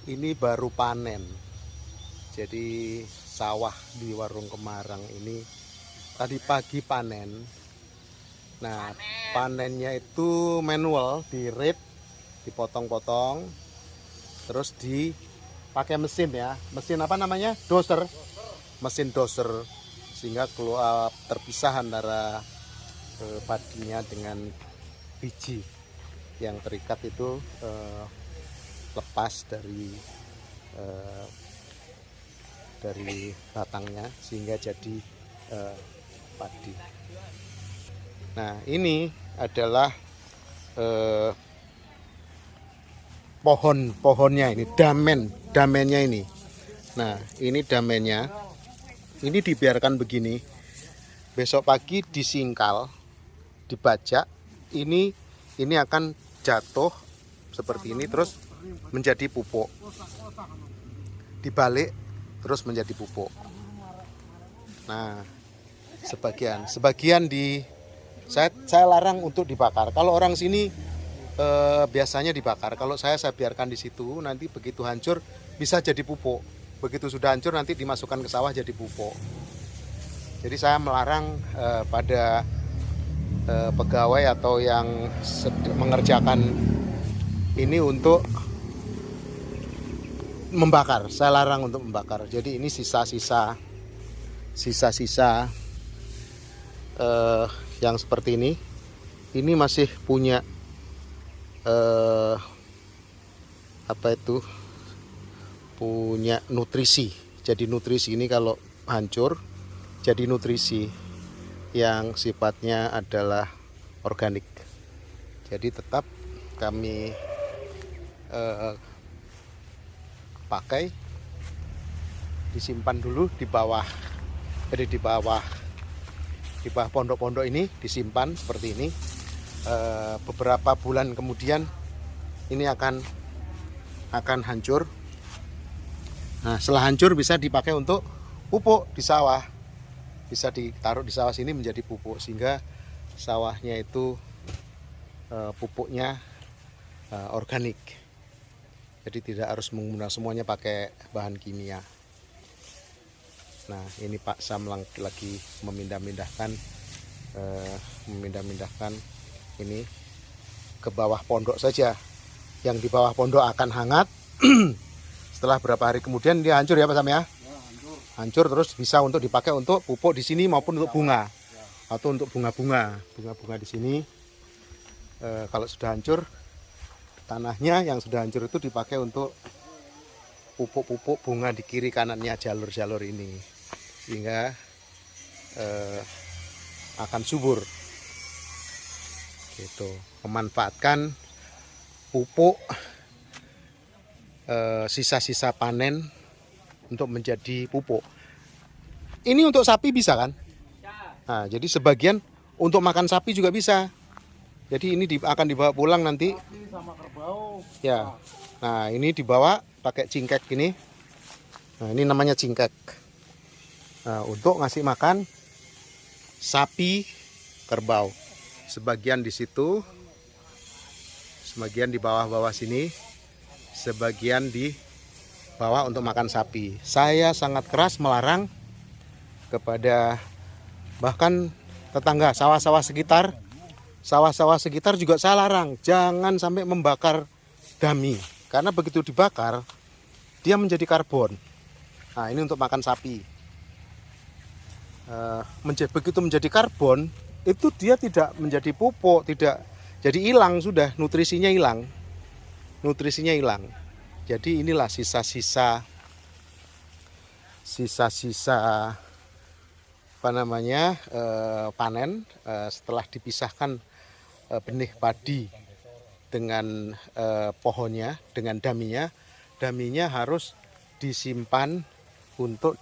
Ini baru panen. Jadi sawah di Warung Kemarang ini tadi pagi panen. Nah, panennya itu manual, dirip, dipotong-potong, terus dipakai mesin ya. Mesin apa namanya? Doser. Mesin doser, sehingga keluar terpisah antara padinya dengan biji yang terikat itu lepas dari batangnya sehingga jadi padi. Nah, ini adalah pohonnya ini, damennya ini. Nah, ini damennya. Ini dibiarkan begini. Besok pagi disingkal, dibajak. Ini akan jatuh seperti ini terus menjadi pupuk. Dibalik terus menjadi pupuk. Nah, sebagian saya larang untuk dibakar. Kalau orang sini biasanya dibakar. Kalau saya biarkan di situ, nanti begitu hancur bisa jadi pupuk. Begitu sudah hancur nanti dimasukkan ke sawah jadi pupuk. Jadi saya melarang pada pegawai atau yang mengerjakan ini untuk membakar. Saya larang untuk membakar. Jadi ini sisa-sisa yang seperti ini. Ini masih punya punya nutrisi. Jadi nutrisi ini kalau hancur jadi nutrisi yang sifatnya adalah organik. Jadi tetap kami pakai, disimpan dulu di bawah pondok-pondok ini, disimpan seperti ini. Beberapa bulan kemudian ini akan hancur. Nah, setelah hancur bisa dipakai untuk pupuk di sawah. Bisa ditaruh di sawah sini menjadi pupuk, sehingga sawahnya itu pupuknya organik. Jadi tidak harus menggunakan semuanya pakai bahan kimia. Nah, ini Pak Sam lagi memindah-mindahkan ini ke bawah pondok saja. Yang di bawah pondok akan hangat. Setelah berapa hari kemudian dia hancur ya Pak Sam ya? Hancur terus bisa untuk dipakai untuk pupuk di sini maupun untuk bunga. Atau untuk bunga-bunga di sini. Kalau sudah hancur, tanahnya yang sudah hancur itu dipakai untuk pupuk-pupuk bunga di kiri kanannya jalur-jalur ini, sehingga akan subur. Gitu. Memanfaatkan pupuk sisa-sisa panen untuk menjadi pupuk. Ini untuk sapi bisa kan? Nah, jadi sebagian untuk makan sapi juga bisa. Jadi ini akan dibawa pulang nanti. Ya. Nah, ini dibawa pakai cingkek ini. Nah, ini namanya cingkek. Nah, untuk ngasih makan sapi kerbau. Sebagian di situ, sebagian di bawah-bawah sini, sebagian di bawah untuk makan sapi. Saya sangat keras melarang kepada bahkan tetangga sawah-sawah sekitar juga saya larang, jangan sampai membakar dami, karena begitu dibakar dia menjadi karbon. Nah, ini untuk makan sapi. Begitu menjadi karbon itu dia tidak menjadi pupuk, tidak jadi hilang, sudah nutrisinya hilang. Jadi inilah sisa-sisa panen setelah dipisahkan benih padi dengan pohonnya, dengan daminya harus disimpan untuk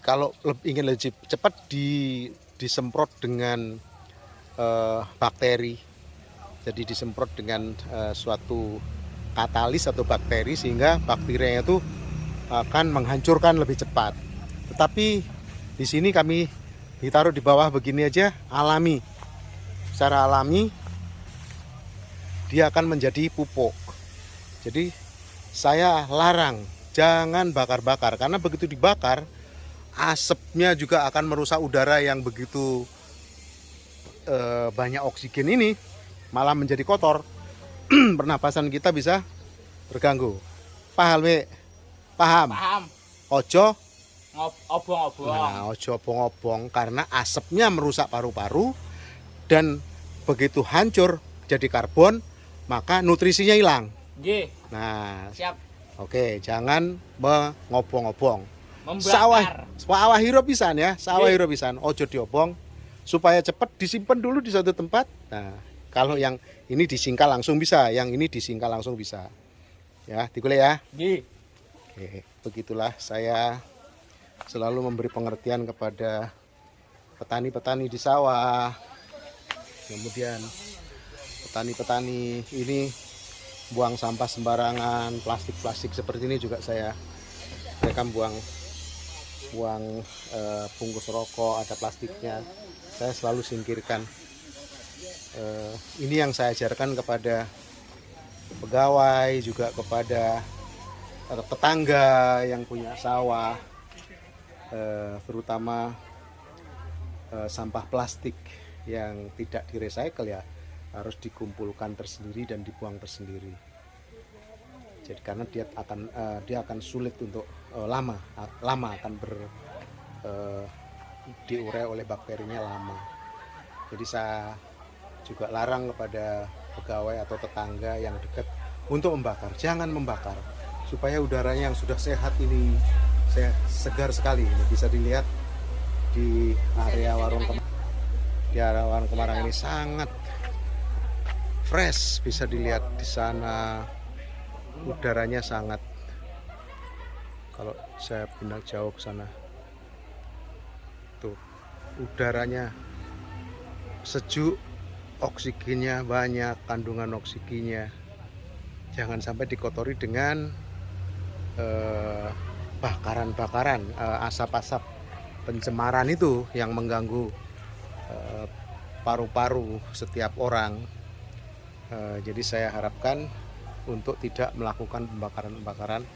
kalau ingin lebih cepat disemprot dengan bakteri. Jadi disemprot dengan suatu katalis atau bakteri, sehingga bakterinya itu akan menghancurkan lebih cepat. Tetapi di sini kami ditaruh di bawah begini aja, alami. Secara alami dia akan menjadi pupuk. Jadi saya larang jangan bakar-bakar, karena begitu dibakar asapnya juga akan merusak udara yang begitu banyak oksigen ini, malah menjadi kotor. Pernapasan kita bisa terganggu. Paham, Mek? Paham? Paham. Ojo Obong-obong. nah, ojo obong-obong, karena asapnya merusak paru-paru, dan begitu hancur jadi karbon, maka nutrisinya hilang. Nggih. Nah, Siap. oke, jangan mengobong-obong. Membakar. Sawah hiro pisan ya, sawah Nggih. hiro pisan. Ojo diobong, supaya cepat disimpan dulu di satu tempat. Nah, kalau yang ini disingkal langsung bisa, yang ini disingkal langsung bisa. Ya, digolek ya. Nggih. Oke, begitulah saya selalu memberi pengertian kepada petani-petani di sawah. Kemudian petani-petani ini buang sampah sembarangan, plastik-plastik seperti ini juga mereka buang bungkus rokok ada plastiknya, saya selalu singkirkan. Ini yang saya ajarkan kepada pegawai, juga kepada tetangga yang punya sawah, terutama sampah plastik yang tidak direcycle ya harus dikumpulkan tersendiri dan dibuang tersendiri. Jadi karena dia akan sulit untuk lama akan diurai oleh bakterinya lama. Jadi saya juga larang kepada pegawai atau tetangga yang dekat untuk membakar. Jangan membakar, supaya udaranya yang sudah sehat ini segar sekali. Ini bisa dilihat di area warung Kemarang ini sangat fresh, bisa dilihat di sana udaranya sangat, kalau saya pindah jauh ke sana tuh udaranya sejuk, oksigennya banyak, kandungan oksigennya. Jangan sampai dikotori dengan bakaran-bakaran, asap-asap pencemaran itu yang mengganggu paru-paru setiap orang. Jadi saya harapkan untuk tidak melakukan pembakaran-pembakaran,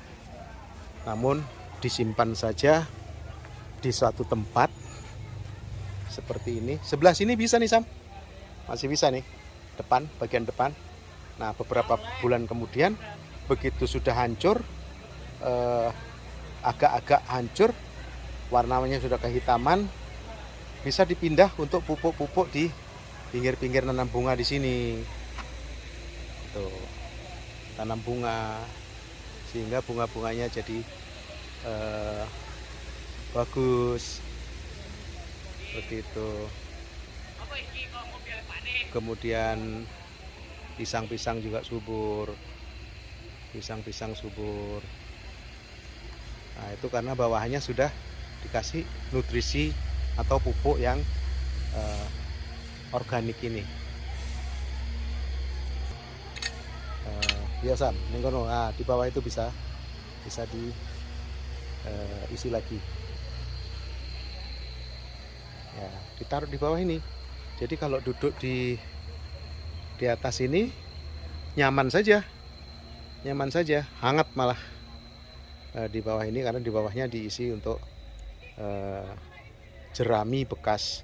namun disimpan saja di suatu tempat seperti ini. Sebelah sini bisa nih Sam, masih bisa nih, bagian depan. Nah, beberapa bulan kemudian begitu sudah hancur, agak-agak hancur, warnanya sudah kehitaman, bisa dipindah untuk pupuk-pupuk di pinggir-pinggir nanam bunga di sini. Tuh, tanam bunga sehingga bunga-bunganya jadi bagus seperti itu. Kemudian pisang-pisang juga subur, pisang-pisang subur. Nah, itu karena bawahannya sudah dikasih nutrisi atau pupuk yang organik ini. Biasa, nah, di bawah itu bisa diisi lagi. Ya, ditaruh di bawah ini. Jadi kalau duduk di atas ini nyaman saja, hangat malah di bawah ini, karena di bawahnya diisi untuk jerami bekas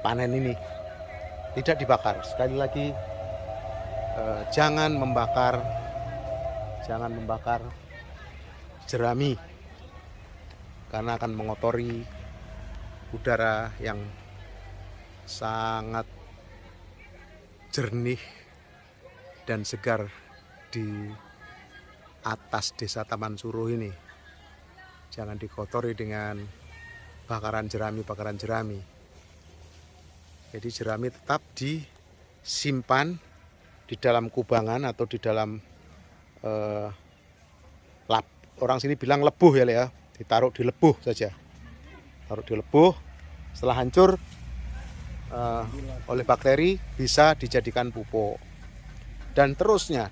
panen ini. Tidak dibakar. Sekali lagi, jangan membakar jerami, karena akan mengotori udara yang sangat jernih dan segar di atas desa Taman Suruh ini. Jangan dikotori dengan bakaran jerami. Jadi jerami tetap disimpan di dalam kubangan atau di dalam orang sini bilang lebuh ya, ditaruh di lebuh saja. Taruh di lebuh, setelah hancur oleh bakteri bisa dijadikan pupuk, dan seterusnya,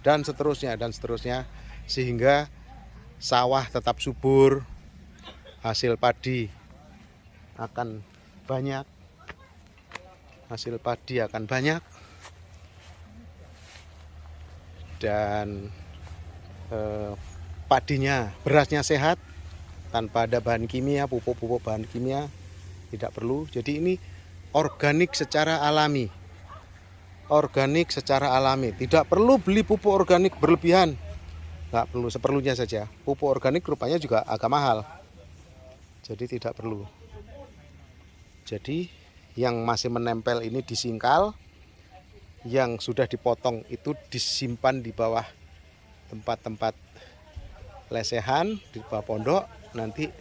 sehingga sawah tetap subur, hasil padi akan banyak, dan padinya, berasnya sehat tanpa ada bahan kimia, pupuk-pupuk bahan kimia tidak perlu. Jadi ini organik secara alami. Organik secara alami, tidak perlu beli pupuk organik berlebihan, nggak perlu, seperlunya saja. Pupuk organik rupanya juga agak mahal, jadi tidak perlu. Jadi yang masih menempel ini disingkal, yang sudah dipotong itu disimpan di bawah tempat-tempat lesehan, di bawah pondok, nanti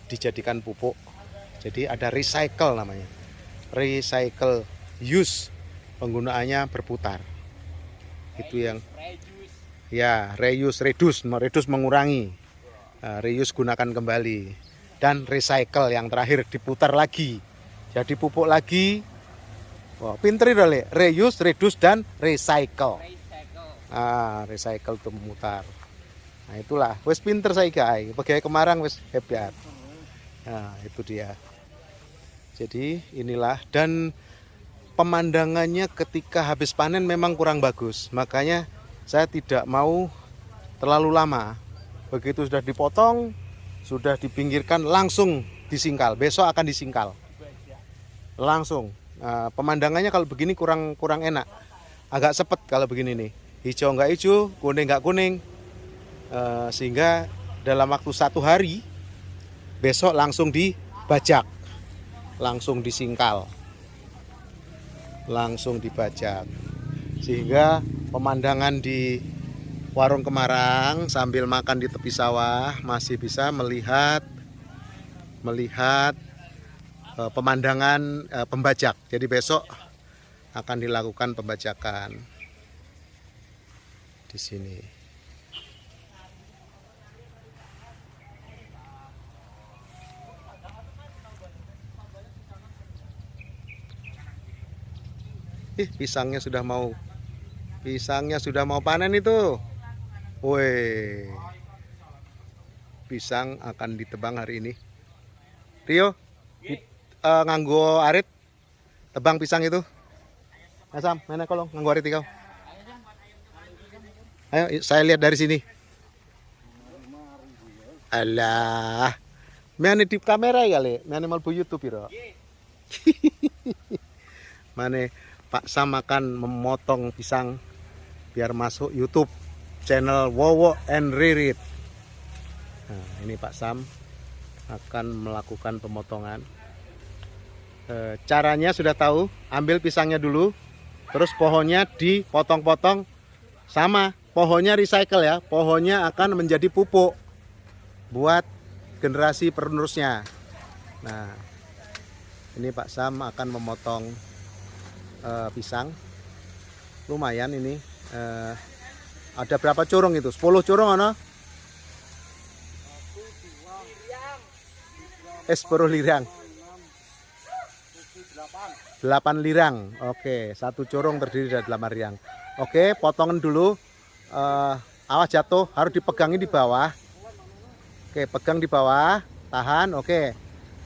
dijadikan pupuk. Jadi ada recycle namanya, recycle use, penggunaannya berputar. Itu yang ya, reuse, reduce mengurangi, reuse gunakan kembali, dan recycle yang terakhir diputar lagi jadi pupuk lagi. Wah, pinter itu Le, reuse, reduce dan recycle. Recycle itu memutar. Nah itulah, wes pinter saya guys, pakai kemarang wes hebat. Nah itu dia. Jadi inilah, dan pemandangannya ketika habis panen memang kurang bagus, makanya saya tidak mau terlalu lama. Begitu sudah dipotong, sudah dipinggirkan, langsung disingkal. Besok akan disingkal langsung. Pemandangannya kalau begini kurang enak, agak sepet kalau begini nih, hijau nggak hijau, kuning nggak kuning, sehingga dalam waktu 1 hari besok langsung dibajak, langsung disingkal, langsung dibajak, sehingga pemandangan di warung kemarang sambil makan di tepi sawah masih bisa melihat pemandangan pembajak. Jadi besok akan dilakukan pembajakan di sini. Pisangnya sudah mau panen itu. Woi, pisang akan ditebang hari ini. Rio, nganggo arit tebang pisang itu. Asam, mana kolong nganggo arit kau. Ayo, saya lihat dari sini. Alah, mana di kamera ya Le? Mana mau bu YouTube piro? Mana Pak Sam akan memotong pisang biar masuk YouTube channel Wowo and Ririt. Nah, ini Pak Sam akan melakukan pemotongan. Caranya sudah tahu, ambil pisangnya dulu, terus pohonnya dipotong-potong, sama pohonnya recycle ya, pohonnya akan menjadi pupuk buat generasi penerusnya. Nah, ini Pak Sam akan memotong pisang, lumayan ini. Ada berapa corong itu? 10 corong ana? 10 lirang. 8 lirang. Oke, 1 corong terdiri dari 8 lirang. Oke, potongan dulu. Awas jatuh, harus dipegangin di bawah. Oke, pegang di bawah, tahan. Oke,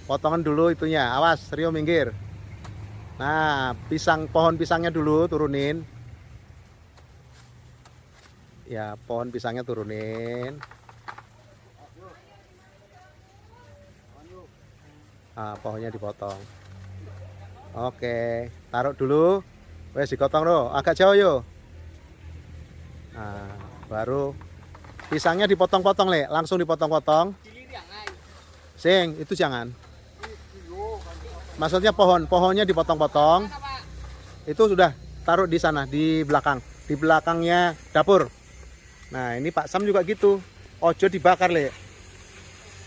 potongan dulu itunya. Awas, Rio minggir. Nah, pohon pisangnya dulu turunin. Ya, pohon pisangnya turunin. Nah, pohonnya dipotong. Oke, taruh dulu. Wes digotong loh, agak jauh yo. Nah, baru pisangnya dipotong-potong Le, langsung dipotong-potong. Sing, itu jangan. Maksudnya pohonnya dipotong-potong. Itu sudah taruh di sana, di belakangnya dapur. Nah, ini Pak Sam juga gitu. Ojo dibakar Le,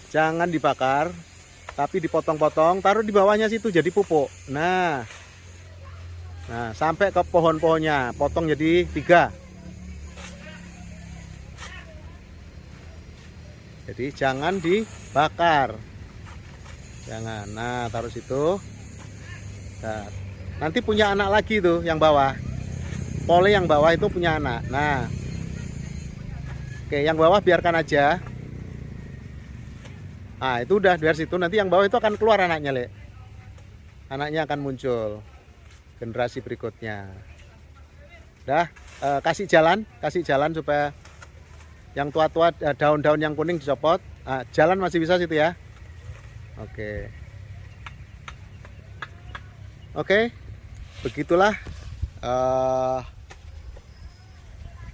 jangan dibakar, tapi dipotong-potong, taruh di bawahnya situ jadi pupuk. Nah sampai ke pohon-pohonnya, potong jadi 3. Jadi jangan dibakar, jangan. Nah, taruh situ. Nah, nanti punya anak lagi tuh yang bawah, pole yang bawah itu punya anak. Nah, oke, yang bawah biarkan aja. Nah, itu udah dari situ, nanti yang bawah itu akan keluar anaknya Le, anaknya akan muncul generasi berikutnya. Dah, kasih jalan supaya yang tua-tua daun-daun yang kuning dicopot. Jalan masih bisa situ ya. Oke. Oke. Begitulah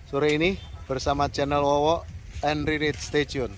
sore ini bersama channel Wowo and Ririt. Stay tune.